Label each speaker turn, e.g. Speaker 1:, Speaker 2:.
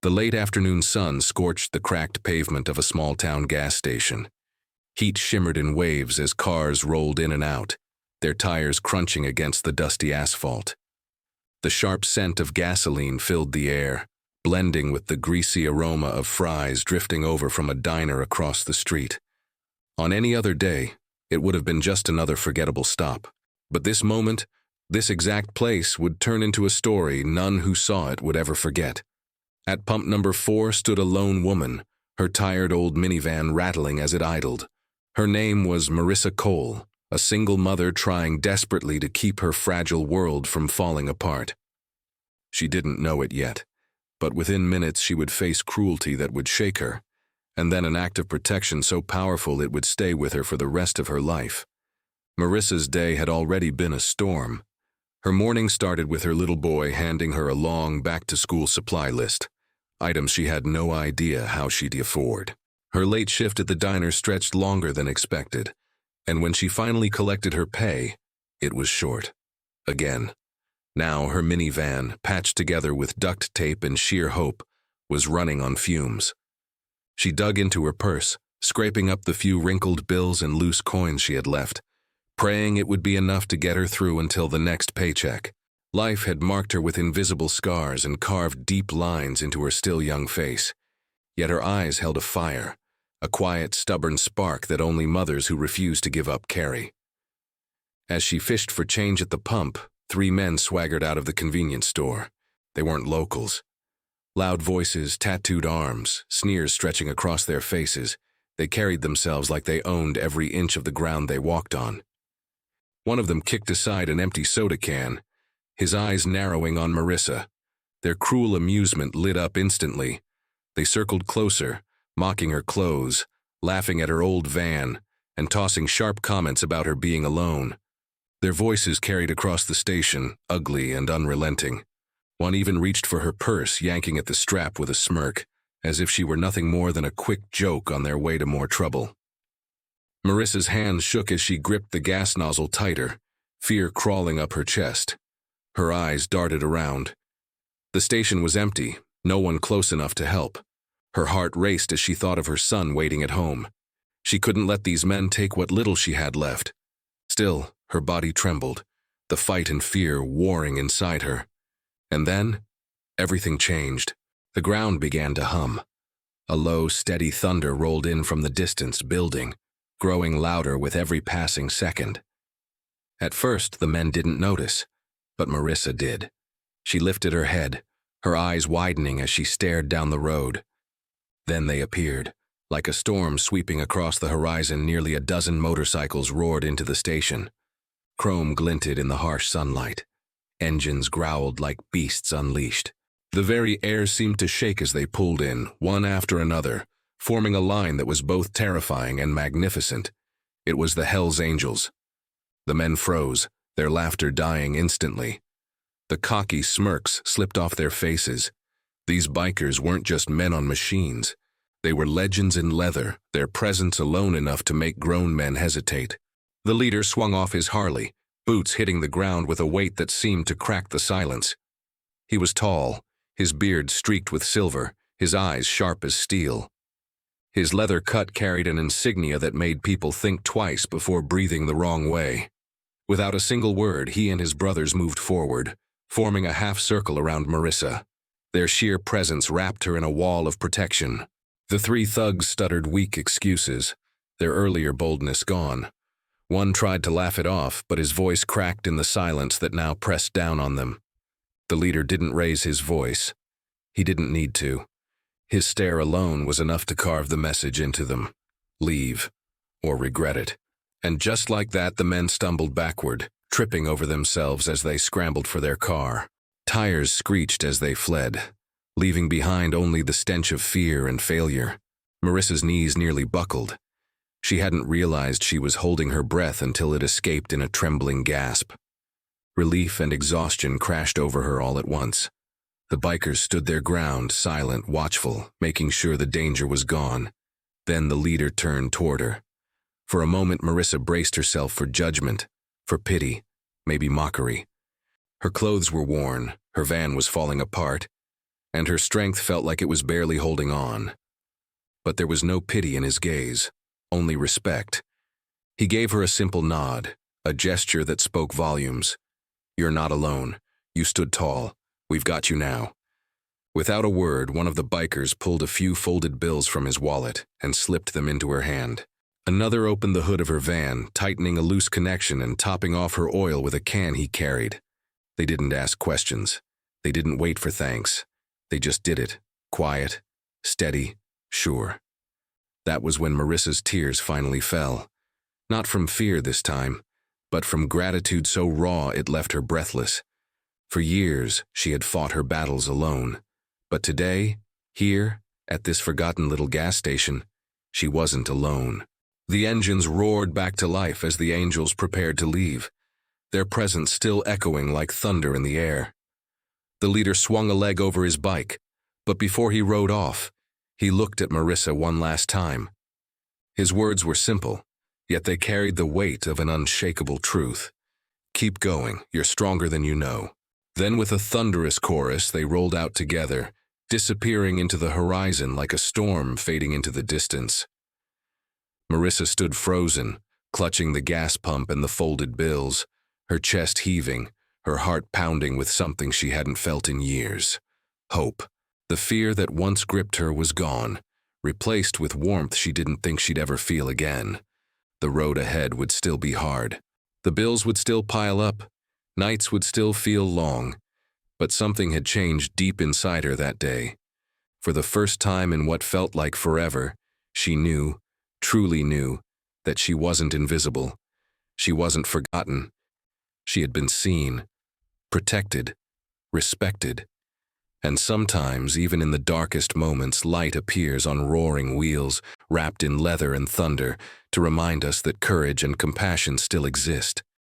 Speaker 1: The late afternoon sun scorched the cracked pavement of a small-town gas station. Heat shimmered in waves as cars rolled in and out, their tires crunching against the dusty asphalt. The sharp scent of gasoline filled the air, blending with the greasy aroma of fries drifting over from a diner across the street. On any other day, it would have been just another forgettable stop. But this moment, this exact place would turn into a story none who saw it would ever forget. At pump number 4 stood a lone woman, her tired old minivan rattling as it idled. Her name was Marissa Cole, a single mother trying desperately to keep her fragile world from falling apart. She didn't know it yet, but within minutes she would face cruelty that would shake her, and then an act of protection so powerful it would stay with her for the rest of her life. Marissa's day had already been a storm. Her morning started with her little boy handing her a long back-to-school supply list, items she had no idea how she'd afford. Her late shift at the diner stretched longer than expected, and when she finally collected her pay, it was short. Again. Now her minivan, patched together with duct tape and sheer hope, was running on fumes. She dug into her purse, scraping up the few wrinkled bills and loose coins she had left, praying it would be enough to get her through until the next paycheck. Life had marked her with invisible scars and carved deep lines into her still young face. Yet her eyes held a fire, a quiet, stubborn spark that only mothers who refuse to give up carry. As she fished for change at the pump, 3 men swaggered out of the convenience store. They weren't locals. Loud voices, tattooed arms, sneers stretching across their faces, they carried themselves like they owned every inch of the ground they walked on. One of them kicked aside an empty soda can, his eyes narrowing on Marissa. Their cruel amusement lit up instantly. They circled closer, mocking her clothes, laughing at her old van, and tossing sharp comments about her being alone. Their voices carried across the station, ugly and unrelenting. One even reached for her purse, yanking at the strap with a smirk, as if she were nothing more than a quick joke on their way to more trouble. Marissa's hands shook as she gripped the gas nozzle tighter, fear crawling up her chest. Her eyes darted around. The station was empty, no one close enough to help. Her heart raced as she thought of her son waiting at home. She couldn't let these men take what little she had left. Still, her body trembled, the fight and fear warring inside her. And then, everything changed. The ground began to hum. A low, steady thunder rolled in from the distance, building, growing louder with every passing second. At first, the men didn't notice, but Marissa did. She lifted her head, her eyes widening as she stared down the road. Then they appeared. Like a storm sweeping across the horizon, nearly a dozen motorcycles roared into the station. Chrome glinted in the harsh sunlight. Engines growled like beasts unleashed. The very air seemed to shake as they pulled in, one after another, forming a line that was both terrifying and magnificent. It was the Hells Angels. The men froze, their laughter dying instantly. The cocky smirks slipped off their faces. These bikers weren't just men on machines. They were legends in leather, their presence alone enough to make grown men hesitate. The leader swung off his Harley, boots hitting the ground with a weight that seemed to crack the silence. He was tall, his beard streaked with silver, his eyes sharp as steel. His leather cut carried an insignia that made people think twice before breathing the wrong way. Without a single word, he and his brothers moved forward, forming a half circle around Marissa. Their sheer presence wrapped her in a wall of protection. The 3 thugs stuttered weak excuses, their earlier boldness gone. One tried to laugh it off, but his voice cracked in the silence that now pressed down on them. The leader didn't raise his voice. He didn't need to. His stare alone was enough to carve the message into them. Leave, or regret it. And just like that, the men stumbled backward, tripping over themselves as they scrambled for their car. Tires screeched as they fled, leaving behind only the stench of fear and failure. Marissa's knees nearly buckled. She hadn't realized she was holding her breath until it escaped in a trembling gasp. Relief and exhaustion crashed over her all at once. The bikers stood their ground, silent, watchful, making sure the danger was gone. Then the leader turned toward her. For a moment, Marissa braced herself for judgment, for pity, maybe mockery. Her clothes were worn, her van was falling apart, and her strength felt like it was barely holding on. But there was no pity in his gaze, only respect. He gave her a simple nod, a gesture that spoke volumes. "You're not alone. You stood tall. We've got you now." Without a word, one of the bikers pulled a few folded bills from his wallet and slipped them into her hand. Another opened the hood of her van, tightening a loose connection and topping off her oil with a can he carried. They didn't ask questions. They didn't wait for thanks. They just did it, quiet, steady, sure. That was when Marissa's tears finally fell. Not from fear this time, but from gratitude so raw it left her breathless. For years, she had fought her battles alone. But today, here, at this forgotten little gas station, she wasn't alone. The engines roared back to life as the angels prepared to leave, their presence still echoing like thunder in the air. The leader swung a leg over his bike, but before he rode off, he looked at Marissa one last time. His words were simple, yet they carried the weight of an unshakable truth. "Keep going, you're stronger than you know." Then with a thunderous chorus, they rolled out together, disappearing into the horizon like a storm fading into the distance. Marissa stood frozen, clutching the gas pump and the folded bills, her chest heaving, her heart pounding with something she hadn't felt in years. Hope. The fear that once gripped her was gone, replaced with warmth she didn't think she'd ever feel again. The road ahead would still be hard. The bills would still pile up. Nights would still feel long. But something had changed deep inside her that day. For the first time in what felt like forever, she knew, truly knew, that she wasn't invisible. She wasn't forgotten. She had been seen, protected, respected. And sometimes, even in the darkest moments, light appears on roaring wheels, wrapped in leather and thunder, to remind us that courage and compassion still exist.